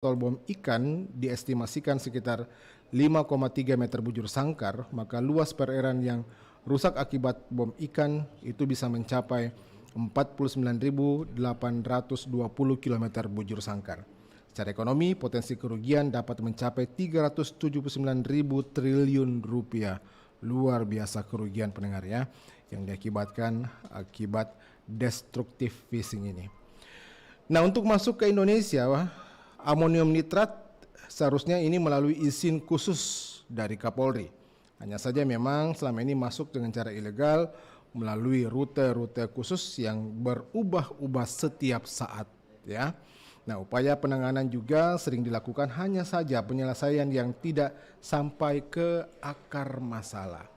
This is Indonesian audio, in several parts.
Tol bom ikan diestimasikan sekitar 5,3 meter bujur sangkar, maka luas perairan yang rusak akibat bom ikan itu bisa mencapai 49.820 km bujur sangkar. Secara ekonomi, potensi kerugian dapat mencapai 379.000 triliun rupiah. Luar biasa kerugian pendengar ya, yang diakibatkan akibat destructive fishing ini. Nah, untuk masuk ke Indonesia, amonium nitrat seharusnya ini melalui izin khusus dari Kapolri. Hanya saja memang selama ini masuk dengan cara ilegal melalui rute-rute khusus yang berubah-ubah setiap saat ya. Nah, upaya penanganan juga sering dilakukan, hanya saja penyelesaian yang tidak sampai ke akar masalah.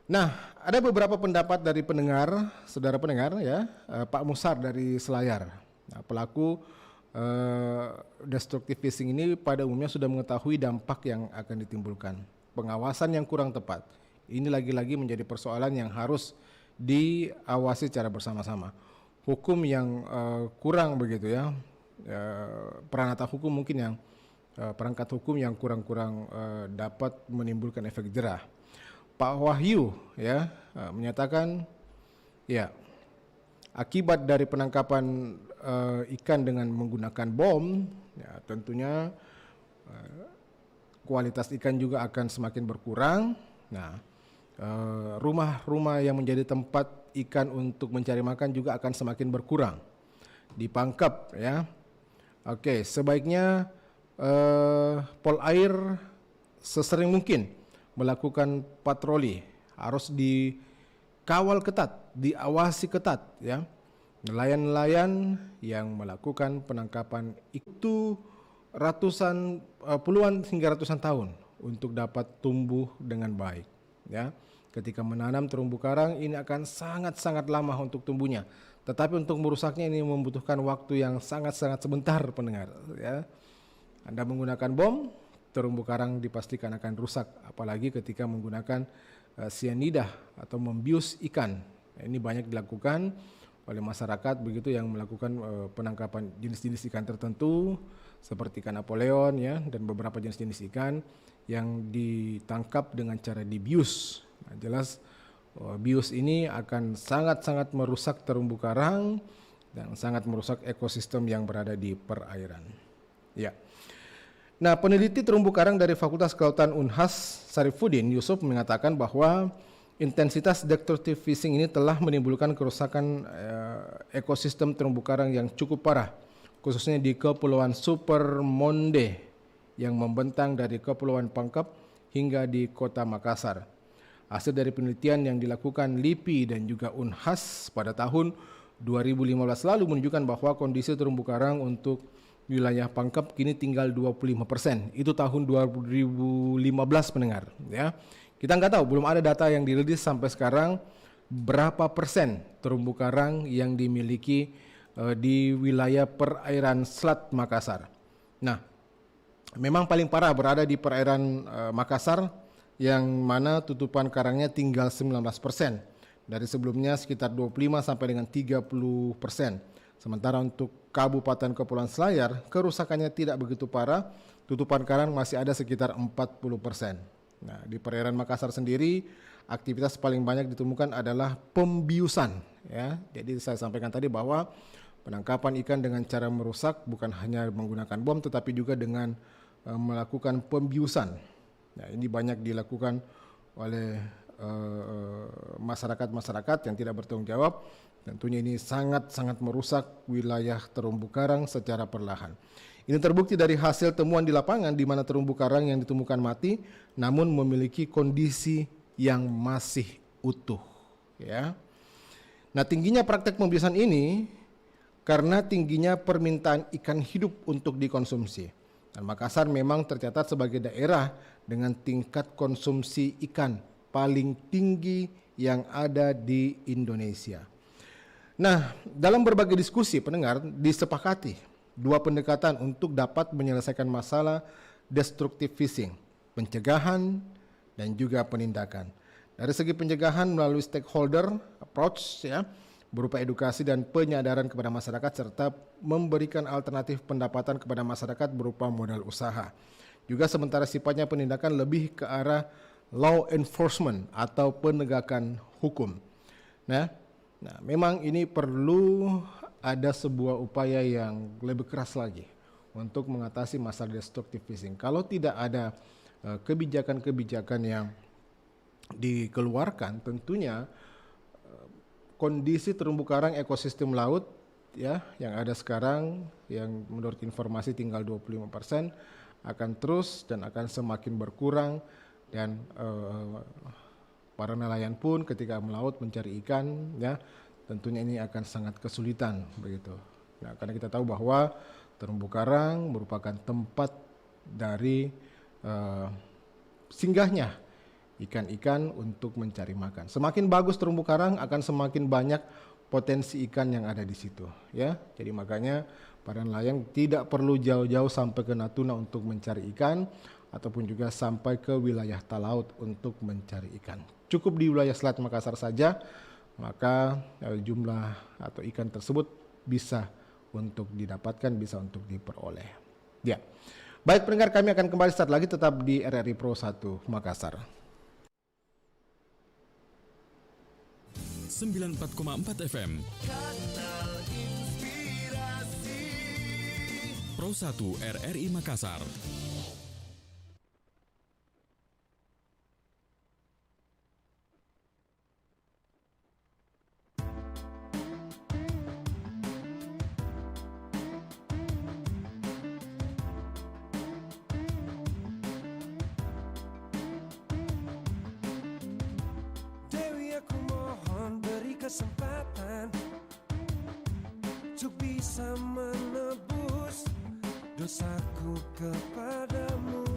Nah, ada beberapa pendapat dari pendengar, saudara pendengar ya, Pak Musar dari Selayar. Nah, pelaku destructive fishing ini pada umumnya sudah mengetahui dampak yang akan ditimbulkan. Pengawasan yang kurang tepat, ini lagi-lagi menjadi persoalan yang harus diawasi secara bersama-sama. Hukum yang kurang begitu ya, peranata hukum mungkin yang perangkat hukum yang kurang dapat menimbulkan efek jerah. Pak Wahyu ya menyatakan ya, akibat dari penangkapan ikan dengan menggunakan bom, ya, tentunya kualitas ikan juga akan semakin berkurang. Nah, rumah-rumah yang menjadi tempat ikan untuk mencari makan juga akan semakin berkurang, dipangkep ya. Oke, sebaiknya Polair sesering mungkin melakukan patroli, harus dikawal ketat, diawasi ketat ya. Nelayan-nelayan yang melakukan penangkapan itu puluhan hingga ratusan tahun untuk dapat tumbuh dengan baik ya. Ketika menanam terumbu karang ini akan sangat-sangat lama untuk tumbuhnya, tetapi untuk merusaknya ini membutuhkan waktu yang sangat-sangat sebentar pendengar ya. Anda menggunakan bom, terumbu karang dipastikan akan rusak, apalagi ketika menggunakan sianida atau membius ikan. Ini banyak dilakukan oleh masyarakat begitu yang melakukan penangkapan jenis-jenis ikan tertentu seperti ikan Napoleon ya, dan beberapa jenis-jenis ikan yang ditangkap dengan cara dibius. Nah, jelas bius ini akan sangat-sangat merusak terumbu karang dan sangat merusak ekosistem yang berada di perairan. Ya. Nah, peneliti terumbu karang dari Fakultas Kelautan Unhas Sarifudin Yusuf mengatakan bahwa intensitas destructive fishing ini telah menimbulkan kerusakan ekosistem terumbu karang yang cukup parah, khususnya di Kepulauan Super Monde yang membentang dari Kepulauan Pangkep hingga di Kota Makassar. Hasil dari penelitian yang dilakukan LIPI dan juga Unhas pada tahun 2015 lalu menunjukkan bahwa kondisi terumbu karang untuk wilayah Pangkep kini tinggal 25%. Itu tahun 2015 pendengar ya. Kita nggak tahu, belum ada data yang dirilis sampai sekarang berapa persen terumbu karang yang dimiliki di wilayah perairan Selat Makassar. Nah, memang paling parah berada di perairan Makassar yang mana tutupan karangnya tinggal 19%. Dari sebelumnya sekitar 25 sampai dengan 30%. Sementara untuk Kabupaten Kepulauan Selayar, kerusakannya tidak begitu parah, tutupan karang masih ada sekitar 40%. Nah, di perairan Makassar sendiri, aktivitas paling banyak ditemukan adalah pembiusan. Ya, jadi saya sampaikan tadi bahwa penangkapan ikan dengan cara merusak bukan hanya menggunakan bom, tetapi juga dengan melakukan pembiusan. Nah, ini banyak dilakukan oleh masyarakat-masyarakat yang tidak bertanggung jawab. Tentunya ini sangat-sangat merusak wilayah terumbu karang secara perlahan. Ini terbukti dari hasil temuan di lapangan di mana terumbu karang yang ditemukan mati namun memiliki kondisi yang masih utuh ya. Nah, tingginya praktek pembiusan ini karena tingginya permintaan ikan hidup untuk dikonsumsi. Dan Makassar memang tercatat sebagai daerah dengan tingkat konsumsi ikan paling tinggi yang ada di Indonesia. Nah, dalam berbagai diskusi pendengar disepakati dua pendekatan untuk dapat menyelesaikan masalah destructive fishing, pencegahan dan juga penindakan. Dari segi pencegahan melalui stakeholder approach ya, berupa edukasi dan penyadaran kepada masyarakat serta memberikan alternatif pendapatan kepada masyarakat berupa modal usaha. Juga sementara sifatnya penindakan lebih ke arah law enforcement atau penegakan hukum. Nah, memang ini perlu ada sebuah upaya yang lebih keras lagi untuk mengatasi masalah destructive fishing. Kalau tidak ada kebijakan-kebijakan yang dikeluarkan, tentunya kondisi terumbu karang ekosistem laut ya yang ada sekarang, yang menurut informasi tinggal 25%, akan terus dan akan semakin berkurang, dan para nelayan pun ketika melaut mencari ikan ya tentunya ini akan sangat kesulitan begitu. Nah, karena kita tahu bahwa terumbu karang merupakan tempat dari singgahnya ikan-ikan untuk mencari makan. Semakin bagus terumbu karang akan semakin banyak potensi ikan yang ada di situ ya. Jadi makanya para nelayan tidak perlu jauh-jauh sampai ke Natuna untuk mencari ikan ataupun juga sampai ke wilayah talaut untuk mencari ikan. Cukup di wilayah Selat Makassar saja maka jumlah atau ikan tersebut bisa untuk didapatkan, bisa untuk diperoleh. Ya. Baik pendengar, kami akan kembali saat lagi tetap di RRI Pro 1 Makassar. 94,4 FM Pro 1 RRI Makassar. Kesempatan untuk bisa menebus dosaku kepadamu.